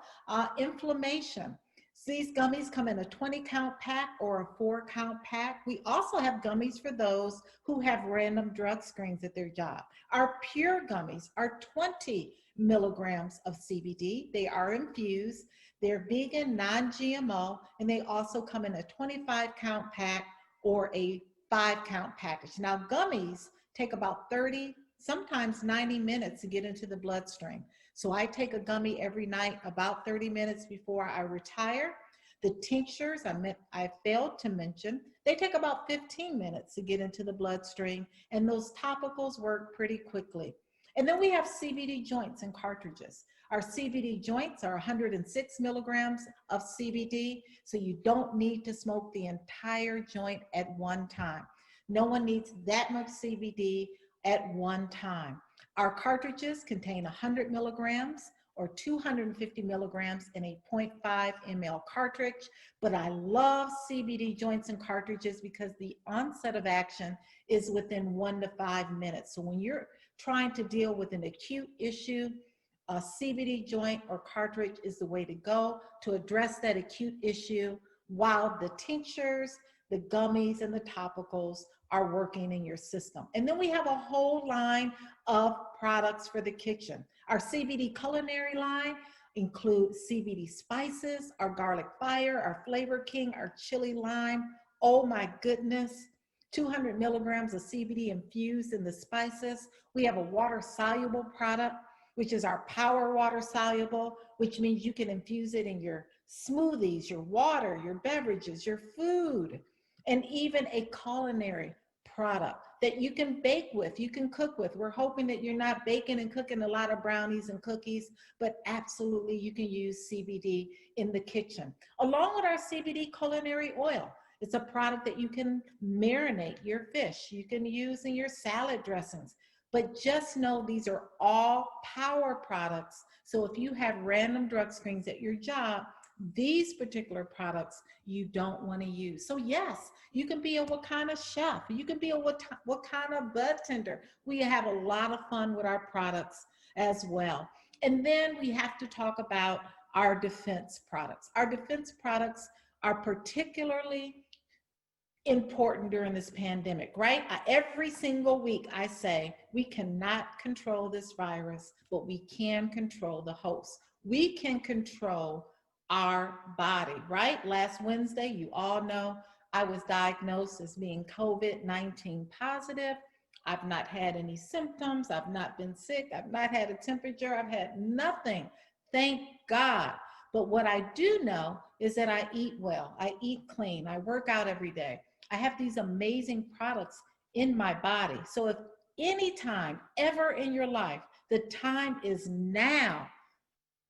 inflammation. These gummies come in a 20-count pack or a 4-count pack. We also have gummies for those who have random drug screens at their job. Our pure gummies are 20 milligrams of CBD. They are infused. They're vegan, non-GMO, and they also come in a 25-count pack or a 5-count package. Now, gummies take about 30, sometimes 90 minutes to get into the bloodstream. So I take a gummy every night about 30 minutes before I retire. The tinctures, I failed to mention, they take about 15 minutes to get into the bloodstream, and those topicals work pretty quickly. And then we have CBD joints and cartridges. Our CBD joints are 106 milligrams of CBD, so you don't need to smoke the entire joint at one time. No one needs that much CBD at one time. Our cartridges contain 100 milligrams or 250 milligrams in a 0.5 ml cartridge, but I love CBD joints and cartridges because the onset of action is within 1 to 5 minutes. So when you're trying to deal with an acute issue, a CBD joint or cartridge is the way to go to address that acute issue while the tinctures, the gummies, and the topicals are working in your system. And then we have a whole line of products for the kitchen. Our CBD culinary line includes CBD spices, our garlic fire, our flavor king, our chili lime. Oh my goodness. 200 milligrams of CBD infused in the spices. We have a water soluble product, which is our power water soluble, which means you can infuse it in your smoothies, your water, your beverages, your food, and even a culinary product that you can bake with, you can cook with. We're hoping that you're not baking and cooking a lot of brownies and cookies, but absolutely you can use CBD in the kitchen. Along with our CBD culinary oil, it's a product that you can marinate your fish, you can use in your salad dressings. But just know these are all power products. So if you have random drug screens at your job, these particular products you don't want to use. So yes, you can be a Wakanda chef. You can be a Wakanda bud tender. We have a lot of fun with our products as well. And then we have to talk about our defense products. Our defense products are particularly important during this pandemic, right? Every single week I say we cannot control this virus, but we can control the host. We can control our body, right? Last Wednesday, you all know I was diagnosed as being COVID-19 positive. I've not had any symptoms. I've not been sick. I've not had a temperature. I've had nothing. Thank God. But what I do know is that I eat well. I eat clean. I work out every day. I have these amazing products in my body. So if any time ever in your life, the time is now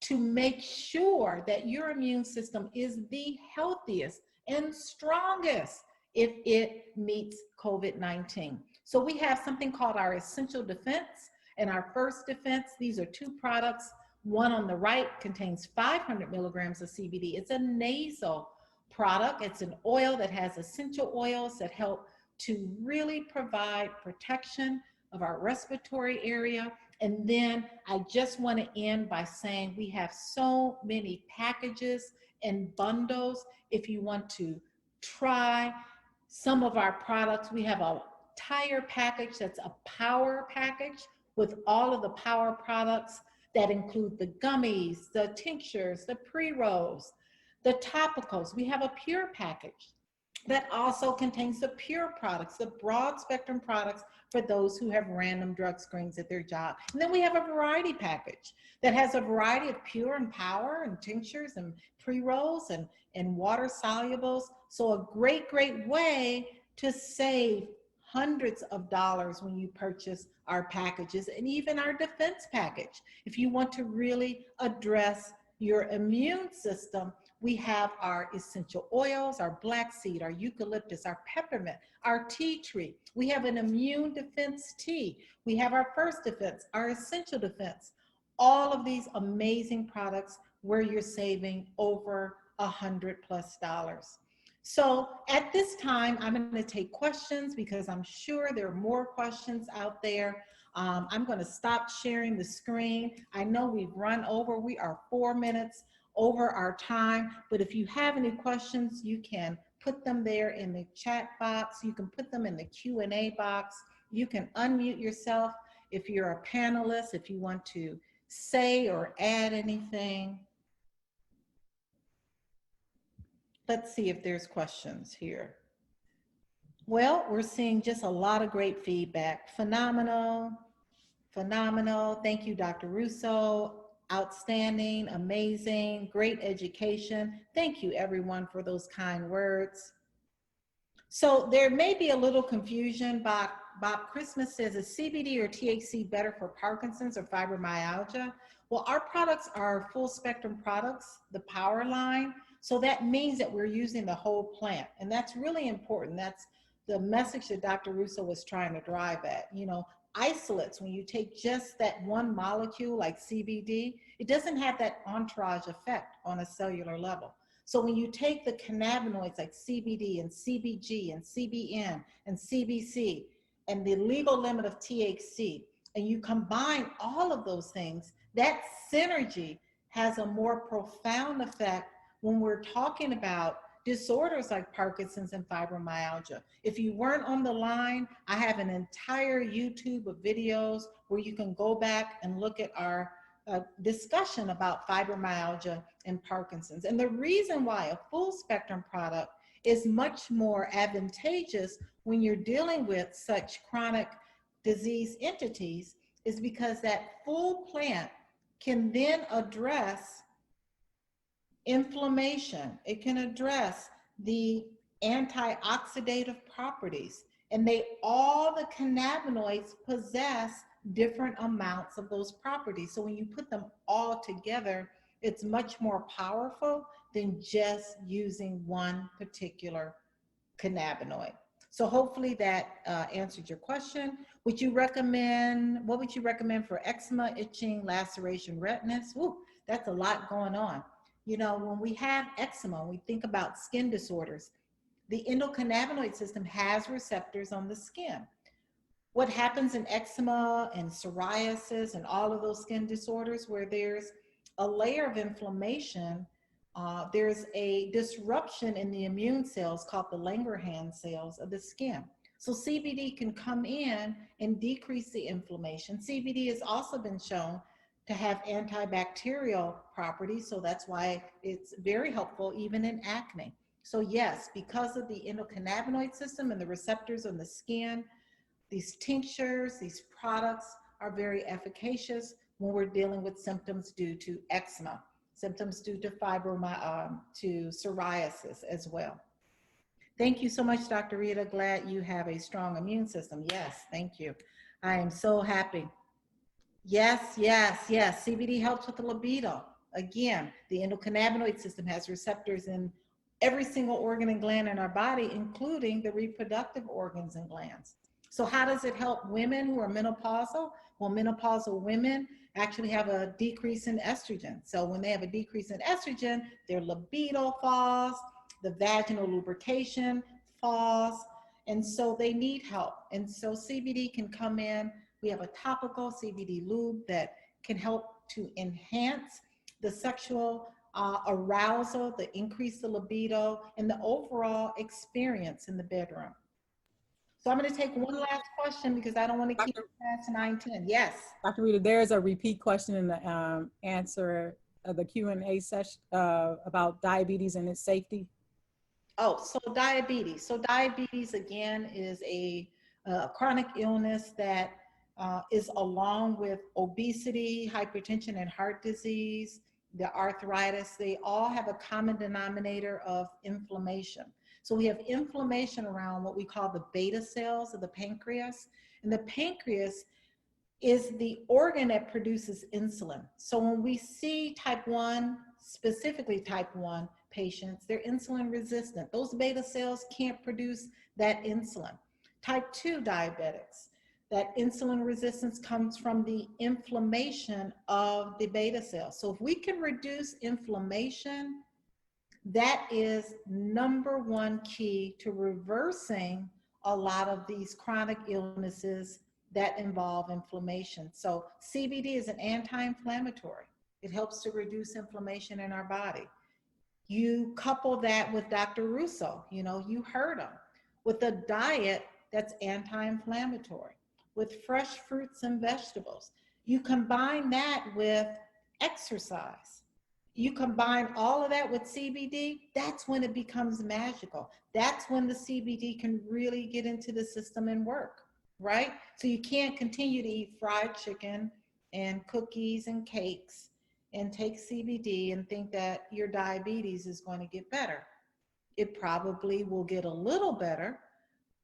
to make sure that your immune system is the healthiest and strongest if it meets COVID-19. So we have something called our essential defense and our first defense. These are two products. One on the right contains 500 milligrams of CBD. It's a nasal product. It's an oil that has essential oils that help to really provide protection of our respiratory area. And then I just want to end by saying we have so many packages and bundles. If you want to try some of our products, we have a entire package that's a power package with all of the power products that include the gummies, the tinctures, the pre-rolls, the topicals. We have a pure package that also contains the pure products, the broad spectrum products for those who have random drug screens at their job. And then we have a variety package that has a variety of pure and power and tinctures and pre-rolls and water solubles. So a great, great way to save hundreds of dollars when you purchase our packages and even our defense package. If you want to really address your immune system, we have our essential oils, our black seed, our eucalyptus, our peppermint, our tea tree. We have an immune defense tea. We have our first defense, our essential defense. All of these amazing products where you're saving over $100+. So at this time, I'm going to take questions because I'm sure there are more questions out there. I'm going to stop sharing the screen. I know we've run over. We are 4 minutes over our time, but if you have any questions, you can put them there in the chat box. You can put them in the Q&A box. You can unmute yourself if you're a panelist, if you want to say or add anything. Let's see if there's questions here. Well, we're seeing just a lot of great feedback. Phenomenal, phenomenal. Thank you, Dr. Russo. Outstanding, amazing, great education. Thank you, everyone, for those kind words. So there may be a little confusion. Bob Christmas says, is CBD or THC better for Parkinson's or fibromyalgia? Well, our products are full spectrum products, the power line. So that means that we're using the whole plant. And that's really important. That's the message that Dr. Russo was trying to drive at. You know, isolates, when you take just that one molecule like CBD, it doesn't have that entourage effect on a cellular level. So when you take the cannabinoids like CBD and CBG and CBN and CBC and the legal limit of THC, and you combine all of those things, that synergy has a more profound effect when we're talking about disorders like Parkinson's and fibromyalgia. If you weren't on the line, I have an entire YouTube of videos where you can go back and look at our discussion about fibromyalgia and Parkinson's. And the reason why a full spectrum product is much more advantageous when you're dealing with such chronic disease entities is because that full plant can then address inflammation. It can address the antioxidative properties, and all the cannabinoids possess different amounts of those properties. So when you put them all together, it's much more powerful than just using one particular cannabinoid. So hopefully that answered your question. What would you recommend for eczema, itching, laceration, redness? Ooh, that's a lot going on. You know, when we have eczema, we think about skin disorders. The endocannabinoid system has receptors on the skin. What happens in eczema and psoriasis and all of those skin disorders where there's a layer of inflammation, there's a disruption in the immune cells called the Langerhans cells of the skin. So CBD can come in and decrease the inflammation. CBD has also been shown to have antibacterial properties, so that's why it's very helpful even in acne. So yes, because of the endocannabinoid system and the receptors on the skin, these tinctures, these products are very efficacious when we're dealing with symptoms due to eczema, symptoms due to to psoriasis as well. Thank you so much, Dr. Rita. Glad you have a strong immune system. Yes, thank you. I am so happy. Yes, yes, yes. CBD helps with the libido. Again, the endocannabinoid system has receptors in every single organ and gland in our body, including the reproductive organs and glands. So how does it help women who are menopausal? Well, menopausal women actually have a decrease in estrogen. So when they have a decrease in estrogen, their libido falls, the vaginal lubrication falls, and so they need help. And so CBD can come in. We have a topical CBD lube that can help to enhance the sexual arousal, the increase the libido, and the overall experience in the bedroom. So I'm going to take one last question because I don't want to keep it past 9:10. Yes. Dr. Rita, there's a repeat question in the answer of the Q&A session about diabetes and its safety. Oh, so diabetes. So diabetes, again, is a chronic illness that is along with obesity, hypertension, and heart disease, the arthritis. They all have a common denominator of inflammation. So we have inflammation around what we call the beta cells of the pancreas. And the pancreas is the organ that produces insulin. So when we see type 1, specifically type 1 patients, they're insulin resistant. Those beta cells can't produce that insulin. Type 2 diabetics, that insulin resistance comes from the inflammation of the beta cells. So if we can reduce inflammation, that is number one key to reversing a lot of these chronic illnesses that involve inflammation. So CBD is an anti-inflammatory. It helps to reduce inflammation in our body. You couple that with Dr. Russo, you know, you heard him, with a diet that's anti-inflammatory, with fresh fruits and vegetables. You combine that with exercise. You combine all of that with CBD, that's when it becomes magical. That's when the CBD can really get into the system and work, right? So you can't continue to eat fried chicken and cookies and cakes and take CBD and think that your diabetes is going to get better. It probably will get a little better,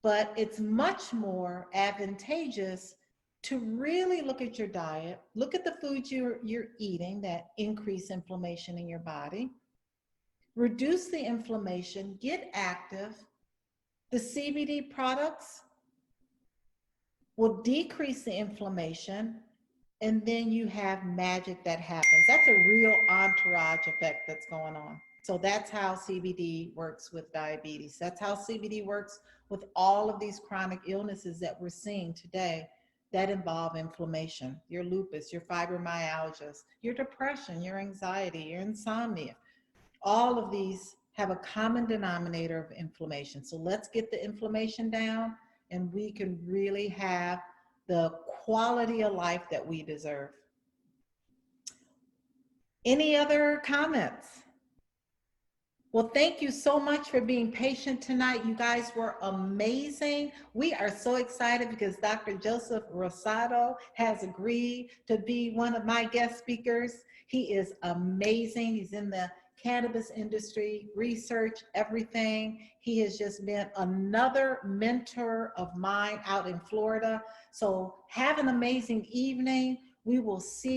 but it's much more advantageous to really look at your diet, look at the foods you're eating that increase inflammation in your body, reduce the inflammation, get active. The CBD products will decrease the inflammation, and then you have magic that happens. That's a real entourage effect that's going on. So that's how CBD works with diabetes. That's how CBD works with all of these chronic illnesses that we're seeing today that involve inflammation, your lupus, your fibromyalgias, your depression, your anxiety, your insomnia. All of these have a common denominator of inflammation. So let's get the inflammation down and we can really have the quality of life that we deserve. Any other comments? Well, thank you so much for being patient tonight. You guys were amazing. We are so excited because Dr. Joseph Rosado has agreed to be one of my guest speakers. He is amazing. He's in the cannabis industry, research, everything. He has just been another mentor of mine out in Florida. So have an amazing evening. We will see